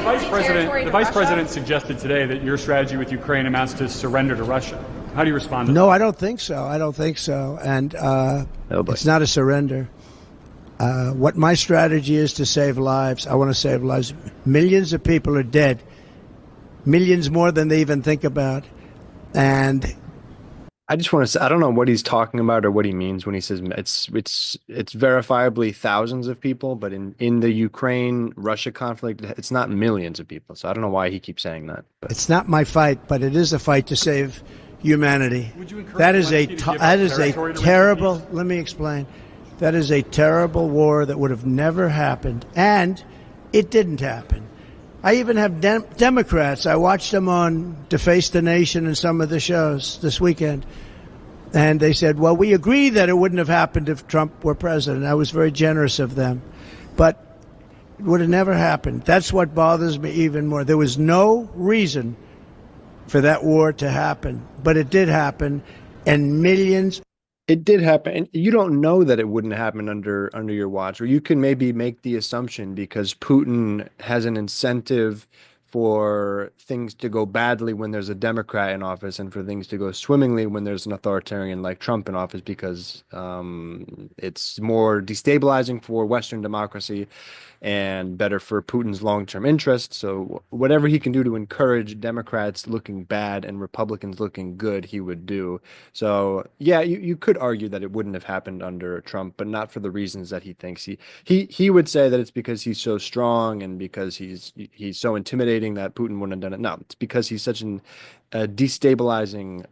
The vice president suggested today that your strategy with Ukraine amounts to surrender to Russia. How do you respond to that? No, I don't think so. I don't think so. And it's not a surrender. What my strategy is to save lives. I want to save lives. Millions of people are dead. Millions more than they even think about. And I just want to say, I don't know what he's talking about or what he means when he says it's verifiably thousands of people, but in the Ukraine-Russia conflict, it's not millions of people. So I don't know why he keeps saying that. But it's not my fight, but it is a fight to save humanity. That is a terrible. Let me explain. That is a terrible war that would have never happened, and it didn't happen. I even have Democrats. I watched them on Deface the Nation and some of the shows this weekend. And they said, well, we agree that it wouldn't have happened if Trump were president. I was very generous of them. But it would have never happened. That's what bothers me even more. There was no reason for that war to happen. But it did happen. And millions. It did happen, and you don't know that it wouldn't happen under your watch, or you can maybe make the assumption because Putin has an incentive for things to go badly when there's a Democrat in office and for things to go swimmingly when there's an authoritarian like Trump in office because it's more destabilizing for Western democracy and better for Putin's long-term interests. So whatever he can do to encourage Democrats looking bad and Republicans looking good, he would do. So yeah, you could argue that it wouldn't have happened under Trump, but not for the reasons that he thinks. He would say that it's because he's so strong and because he's so intimidating that Putin wouldn't have done it. No, it's because he's such a destabilizing,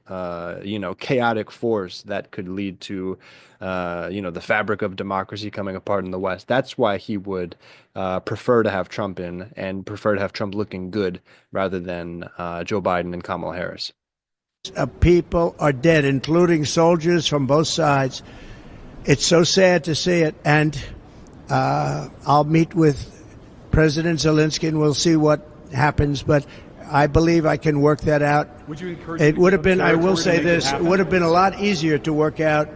chaotic force that could lead to, the fabric of democracy coming apart in the West. That's why he would prefer to have Trump in and prefer to have Trump looking good rather than Joe Biden and Kamala Harris. People are dead, including soldiers from both sides. It's so sad to see it. And I'll meet with President Zelensky and we'll see what happens. But I believe I can work that out. Would you encourage? It would have been, I will say this, it would have been a lot easier to work out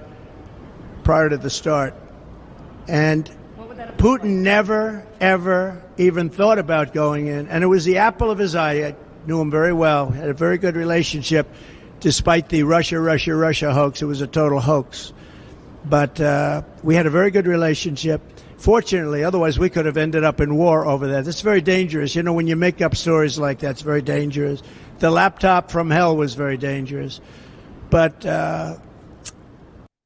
prior to the start. And Putin never, ever even thought about going in. And it was the apple of his eye. I knew him very well, had a very good relationship, despite the Russia hoax. It was a total hoax. But we had a very good relationship. Fortunately, otherwise we could have ended up in war over that. It's very dangerous. You know, when you make up stories like that, it's very dangerous. The laptop from hell was very dangerous. But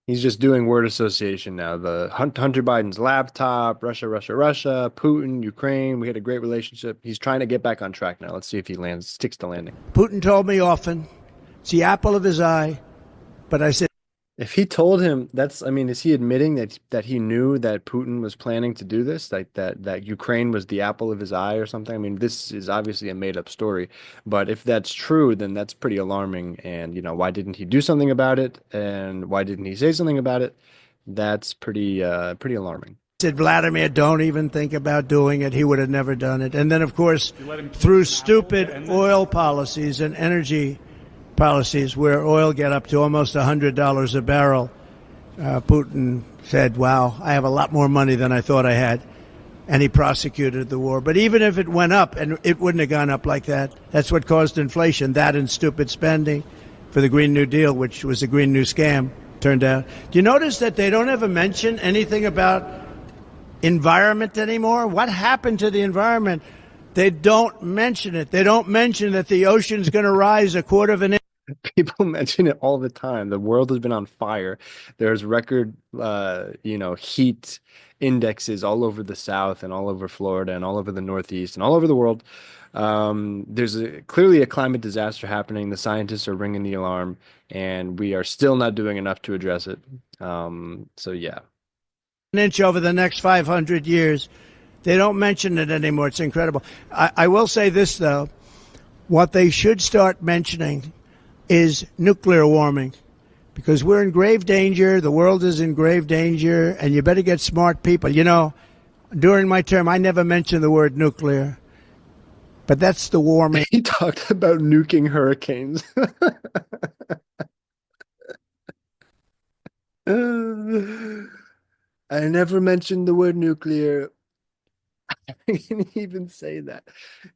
he's just doing word association now. The Hunter Biden's laptop, Russia, Putin, Ukraine. We had a great relationship. He's trying to get back on track now. Let's see if he sticks to landing. Putin told me often, it's the apple of his eye. But I said, if he told him, is he admitting that he knew that Putin was planning to do this, like that Ukraine was the apple of his eye or something? I mean, this is obviously a made up story, but if that's true, then that's pretty alarming. And, why didn't he do something about it? And why didn't he say something about it? That's pretty alarming. Said, Vladimir, don't even think about doing it. He would have never done it. And then, of course, through stupid oil policies and energy policies where oil get up to almost $100 a barrel, Putin said, wow, I have a lot more money than I thought I had. And he prosecuted the war. But even if it went up, and it wouldn't have gone up like that, that's what caused inflation, that and stupid spending for the Green New Deal, which was a Green New Scam, turned out. Do you notice that they don't ever mention anything about environment anymore? What happened to the environment? They don't mention it. They don't mention that the ocean's going to rise a quarter of an inch. People mention it all the time. The world has been on fire. There's record, heat indexes all over the South and all over Florida and all over the Northeast and all over the world. There's clearly a climate disaster happening. The scientists are ringing the alarm, and we are still not doing enough to address it. So yeah. An inch over the next 500 years. They don't mention it anymore. It's incredible. I will say this, though. What they should start mentioning is nuclear warming, because we're in grave danger. The world is in grave danger, and you better get smart people. During my term, I never mentioned the word nuclear, but that's the warming. He talked about nuking hurricanes. I never mentioned the word nuclear. He didn't even say that.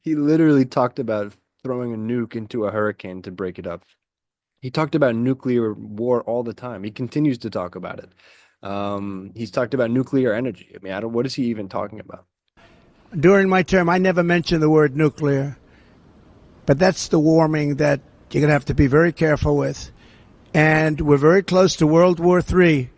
He literally talked about throwing a nuke into a hurricane to break it up. He talked about nuclear war all the time. He continues to talk about it. He's talked about nuclear energy. I mean, I don't, what is he even talking about? During my term, I never mentioned the word nuclear, but that's the warming that you're going to have to be very careful with. And we're very close to World War III,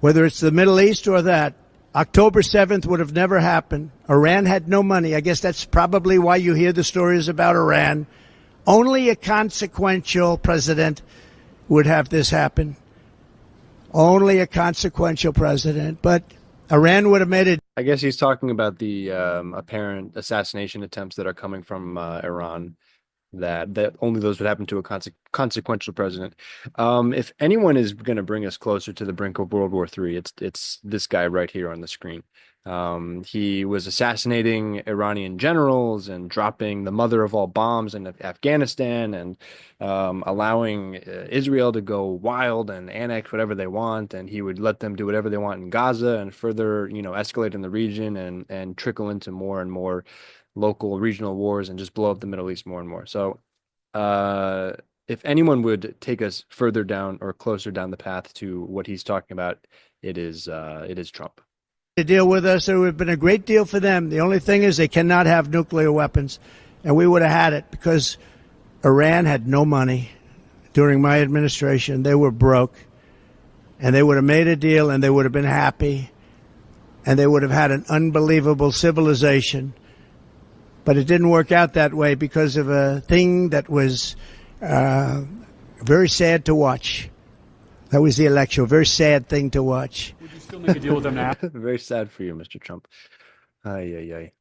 whether it's the Middle East or that. October 7th would have never happened. Iran had no money. I guess that's probably why you hear the stories about Iran. Only a consequential president would have this happen. Only a consequential president. But Iran would have made it. I guess he's talking about the apparent assassination attempts that are coming from Iran. That only those would happen to a consequential president. If anyone is going to bring us closer to the brink of World War III, it's this guy right here on the screen. He was assassinating Iranian generals and dropping the mother of all bombs in Afghanistan and allowing Israel to go wild and annex whatever they want. And he would let them do whatever they want in Gaza and further, escalate in the region and trickle into more and more local regional wars and just blow up the Middle East more and more. So if anyone would take us further down or closer down the path to what he's talking about, it is Trump. To deal with us, it would have been a great deal for them. The only thing is they cannot have nuclear weapons, and we would have had it because Iran had no money during my administration. They were broke, and they would have made a deal, and they would have been happy, and they would have had an unbelievable civilization. But it didn't work out that way because of a thing that was very sad to watch. That was the election, a very sad thing to watch. Would you still make a deal with them now? Very sad for you, Mr. Trump. Ay, ay, ay.